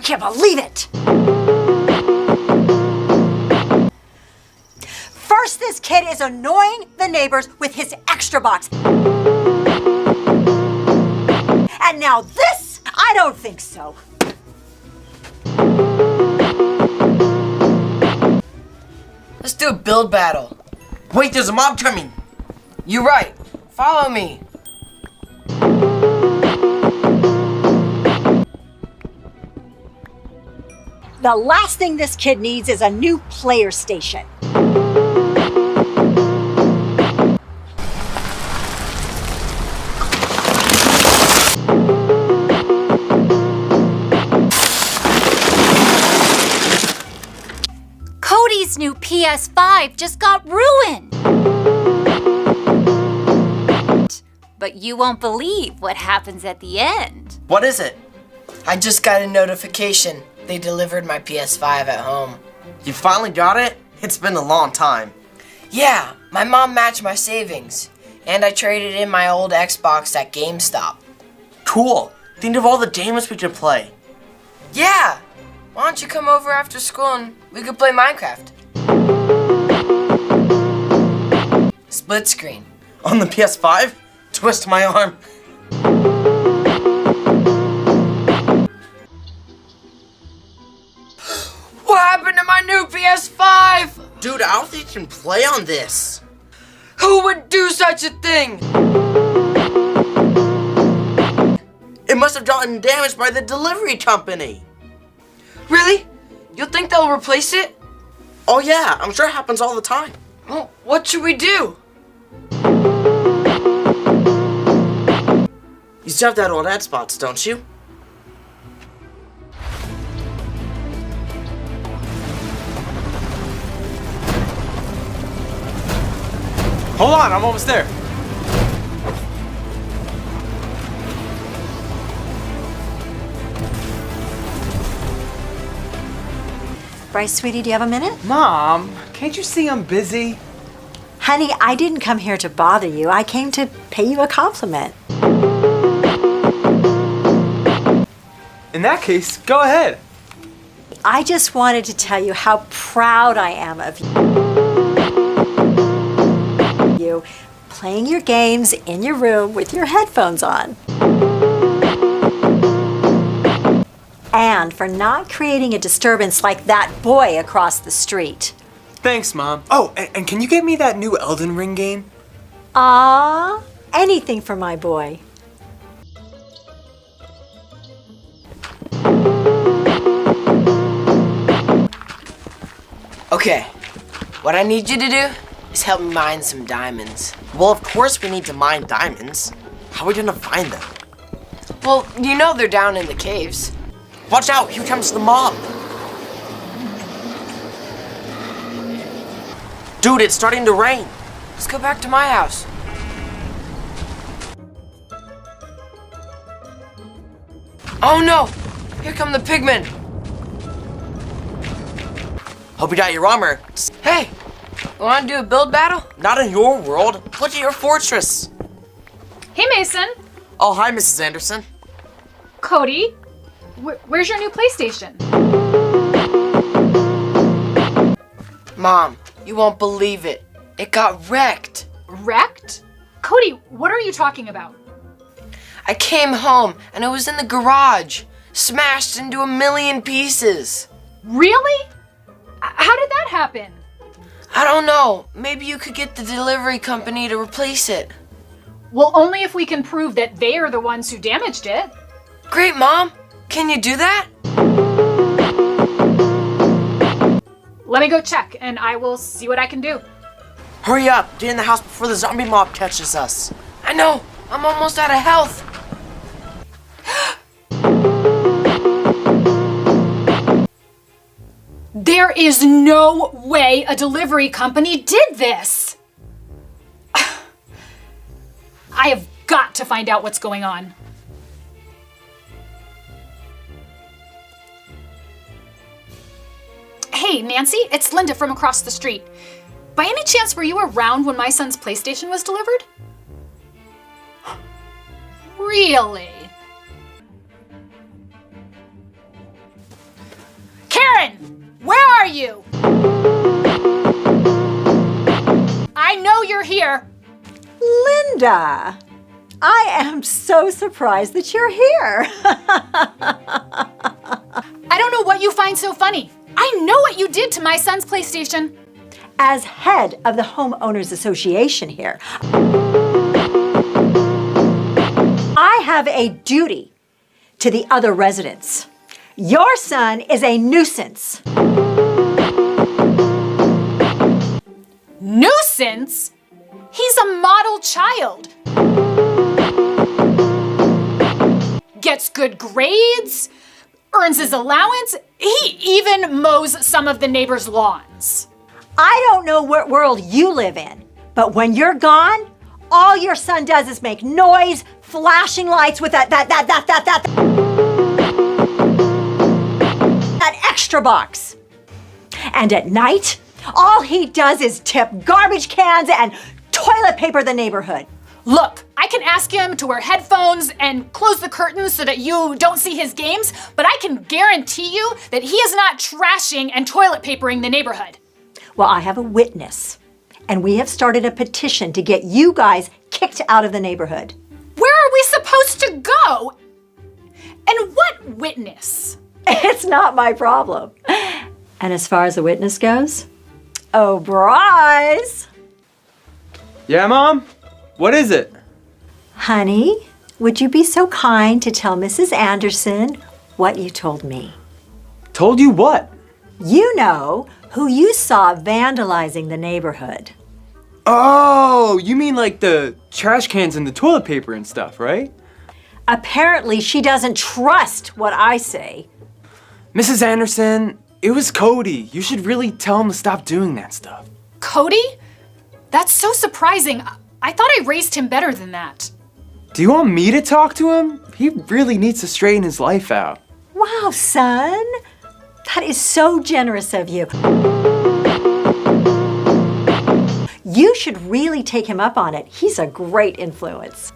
can't believe it! First, this kid is annoying the neighbors with his extra box. And now this? I don't think so. Let's do a build battle. Wait, there's a mob coming. You're right. Follow me. The last thing this kid needs is a new player station. Cody's new PS5 just got ruined. But you won't believe what happens at the end. What is it? I just got a notification. They delivered my PS5 at home. You finally got it? It's been a long time. Yeah, my mom matched my savings. And I traded in my old Xbox at GameStop. Cool. Think of all the games we could play. Yeah! Why don't you come over after school and we could play Minecraft? Split screen. On the PS5? Twist my arm. What happened to my new PS5? Dude, I don't think you can play on this. Who would do such a thing? It must have gotten damaged by the delivery company. Really? You think they'll replace it? Oh yeah, I'm sure it happens all the time. Well, what should we do? You still have that old ad spots, don't you? Hold on, I'm almost there. Bryce, sweetie, do you have a minute? Mom, can't you see I'm busy? Honey, I didn't come here to bother you. I came to pay you a compliment. In that case, go ahead. I just wanted to tell you how proud I am of you playing your games in your room with your headphones on. And for not creating a disturbance like that boy across the street. Thanks, Mom. Oh, and can you get me that new Elden Ring game? Ah, anything for my boy. Okay, what I need you to do is help me mine some diamonds. Well, of course we need to mine diamonds. How are we gonna find them? Well, you know they're down in the caves. Watch out, here comes the mob. Dude, it's starting to rain. Let's go back to my house. Oh no! Here come the pigmen! Hope you got your armor. Hey! You wanna do a build battle? Not in your world. Look at your fortress. Hey, Mason. Oh, hi, Mrs. Anderson. Cody. Where's your new PlayStation? Mom, you won't believe it. It got wrecked. Wrecked? Cody, what are you talking about? I came home and it was in the garage, smashed into 1,000,000 pieces. Really? How did that happen? I don't know. Maybe you could get the delivery company to replace it. Well, only if we can prove that they are the ones who damaged it. Great, Mom. Can you do that? Let me go check, and I will see what I can do. Hurry up, get in the house before the zombie mob catches us. I know. I'm almost out of health. There is no way a delivery company did this. I have got to find out what's going on. Hey, Nancy, it's Linda from across the street. By any chance, were you around when my son's PlayStation was delivered? Really? Aaron! Where are you? I know you're here. Linda, I am so surprised that you're here. I don't know what you find so funny. I know what you did to my son's PlayStation. As head of the Homeowners Association here, I have a duty to the other residents. Your son is a nuisance. Nuisance? He's a model child. Gets good grades, earns his allowance. He even mows some of the neighbors' lawns. I don't know what world you live in, but when you're gone, all your son does is make noise, flashing lights with that extra box. And at night, all he does is tip garbage cans and toilet paper the neighborhood. Look, I can ask him to wear headphones and close the curtains so that you don't see his games, but I can guarantee you that he is not trashing and toilet papering the neighborhood. Well, I have a witness, and we have started a petition to get you guys kicked out of the neighborhood. Where are we supposed to go? And what witness? It's not my problem. And as far as the witness goes, oh, Bryce. Yeah, Mom? What is it? Honey, would you be so kind to tell Mrs. Anderson what you told me? Told you what? You know who you saw vandalizing the neighborhood. Oh, you mean like the trash cans and the toilet paper and stuff, right? Apparently, she doesn't trust what I say. Mrs. Anderson, it was Cody. You should really tell him to stop doing that stuff. Cody? That's so surprising. I thought I raised him better than that. Do you want me to talk to him? He really needs to straighten his life out. Wow, son. That is so generous of you. You should really take him up on it. He's a great influence.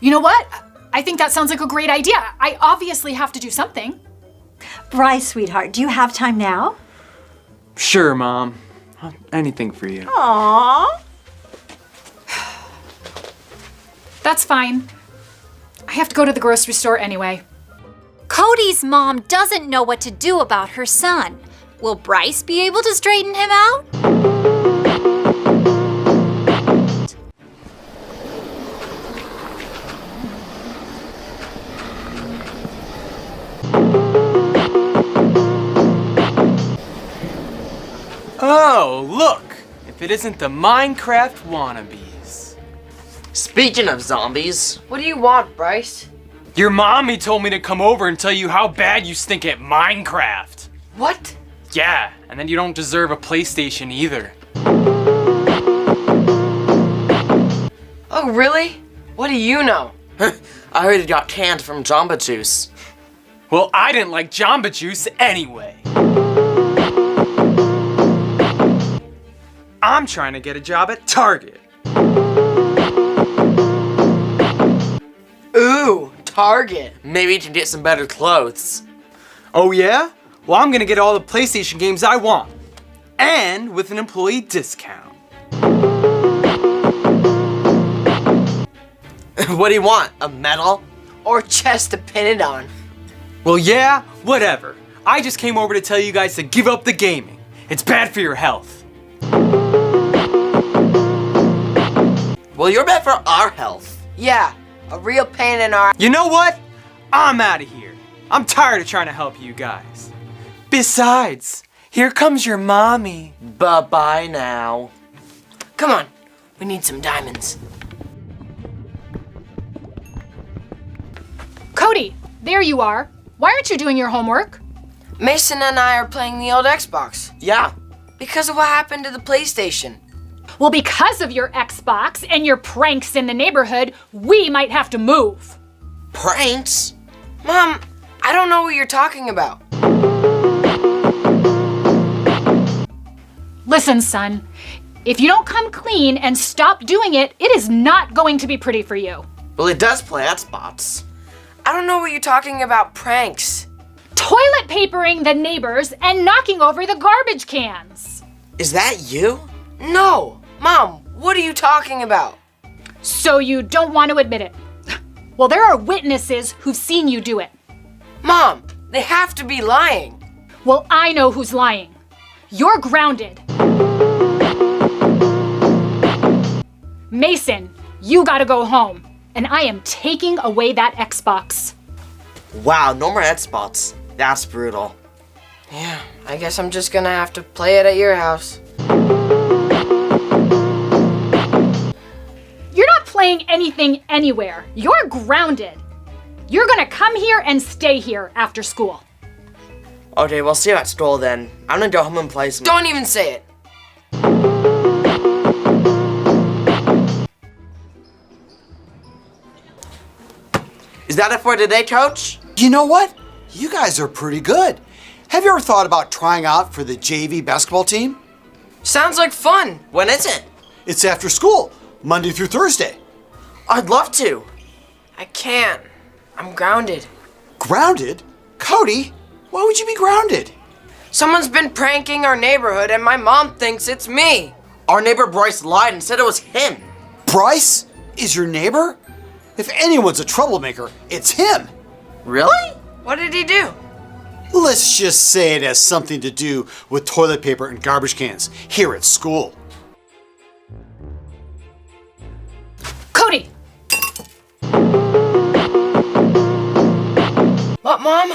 You know what? I think that sounds like a great idea. I obviously have to do something. Bryce, sweetheart, do you have time now? Sure, Mom. Anything for you. Aww. That's fine. I have to go to the grocery store anyway. Cody's mom doesn't know what to do about her son. Will Bryce be able to straighten him out? Oh, look! If it isn't the Minecraft wannabes. Speaking of zombies, What do you want, Bryce? Your mommy told me to come over and tell you how bad you stink at Minecraft. What? Yeah, and then you don't deserve a PlayStation either. Oh, really? What do you know? I heard it got canned from Jamba Juice. Well, I didn't like Jamba Juice anyway. I'm trying to get a job at Target. Ooh, Target. Maybe you can get some better clothes. Oh yeah? Well, I'm gonna get all the PlayStation games I want. And with an employee discount. What do you want? A medal? Or chest to pin it on. Well, yeah, whatever. I just came over to tell you guys to give up the gaming. It's bad for your health. Well, you're bad for our health. Yeah, a real pain in our... You know what? I'm out of here. I'm tired of trying to help you guys. Besides, here comes your mommy. Bye-bye now. Come on, we need some diamonds. Cody, there you are. Why aren't you doing your homework? Mason and I are playing the old Xbox. Yeah. Because of what happened to the PlayStation. Well, because of your Xbox and your pranks in the neighborhood, we might have to move. Pranks? Mom, I don't know what you're talking about. Listen, son, if you don't come clean and stop doing it, it is not going to be pretty for you. Well, it does play Xbox. I don't know what you're talking about, pranks. toilet papering the neighbors and knocking over the garbage cans. Is that you? No! Mom, what are you talking about? So you don't want to admit it. Well, there are witnesses who've seen you do it. Mom, they have to be lying. Well, I know who's lying. You're grounded. Mason, you gotta go home. And I am taking away that Xbox. Wow, no more Xbox. That's brutal. Yeah, I guess I'm just gonna have to play it at your house. You're not playing anything anywhere. You're grounded. You're gonna come here and stay here after school. Okay, we'll see you at school then. I'm gonna go home and play some. Don't even say it. Is that it for today, Coach? You know what? You guys are pretty good. Have you ever thought about trying out for the JV basketball team? Sounds like fun. When is it? It's after school, Monday through Thursday. I'd love to. I can't. I'm grounded. Grounded? Cody, why would you be grounded? Someone's been pranking our neighborhood and my mom thinks it's me. Our neighbor Bryce lied and said it was him. Bryce is your neighbor? If anyone's a troublemaker, it's him. Really? What did he do? Let's just say it has something to do with toilet paper and garbage cans here at school. Cody! What, Mom?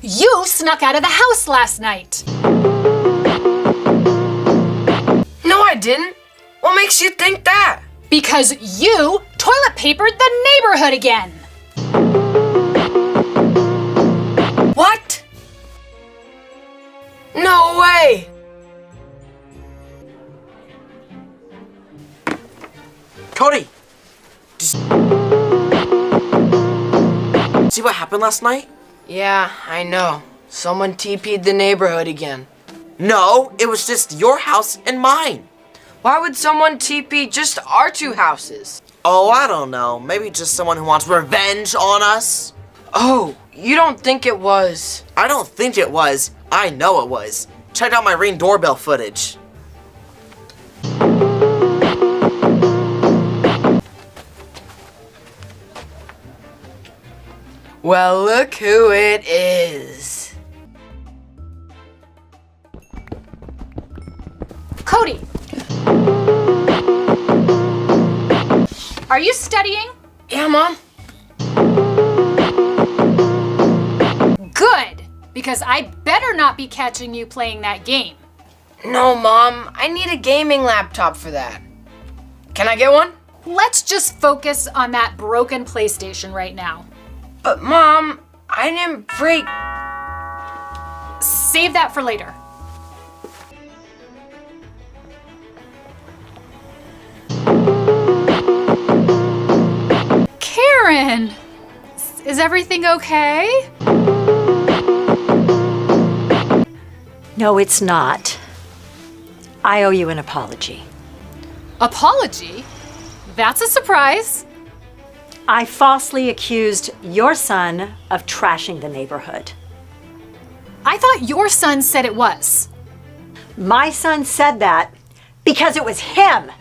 You snuck out of the house last night. No, I didn't. What makes you think that? Because you toilet papered the neighborhood again. What? No way! Cody! See what happened last night? Yeah, I know. Someone TP'd the neighborhood again. No, it was just your house and mine. Why would someone TP just our two houses? Oh, I don't know. Maybe just someone who wants revenge on us? Oh, you don't think it was? I don't think it was. I know it was. Check out my Ring doorbell footage. Well, look who it is. Cody! Are you studying? Yeah, Mom? Good, because I better not be catching you playing that game. No, Mom. I need a gaming laptop for that. Can I get one? Let's just focus on that broken PlayStation right now. But, Mom, I didn't break... Save that for later. Karen! Is everything okay? No, it's not. I owe you an apology. Apology? That's a surprise. I falsely accused your son of trashing the neighborhood. I thought your son said it was. My son said that because it was him.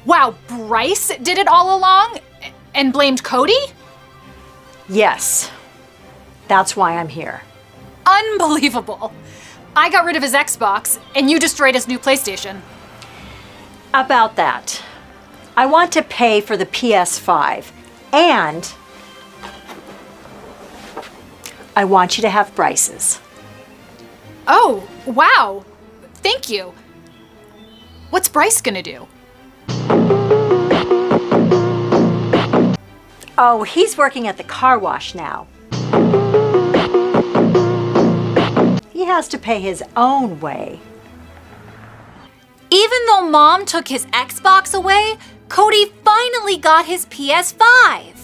Wow, Bryce did it all along and blamed Cody? Yes, that's why I'm here. Unbelievable. I got rid of his Xbox and you destroyed his new PlayStation. About that, I want to pay for the PS5 and I want you to have Bryce's. Oh, wow. Thank you. What's Bryce gonna do? Oh, he's working at the car wash now. He has to pay his own way. Even though Mom took his Xbox away, Cody finally got his PS5.